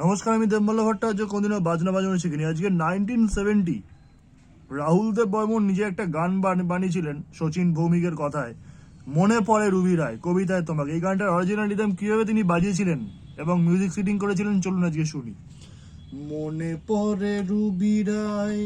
নমস্কার, আমি দেবমাল্য ভট্টাচার্য। কোনদিনও বাজনা বাজানো শিখিনি। আজকে 1970 রাহুল দেব বর্মন নিজে একটা গান বানিয়েছিলেন শচীন ভৌমিকের কথায়, মনে পড়ে রুবি রায় কবিতায় তোমাকে। এই গানটার অরিজিনাল রিদম কিভাবে তিনি বাজিয়েছিলেন এবং মিউজিক সিটিং করেছিলেন, চলুন আজকে শুনি। মনে পড়ে রুবি রায়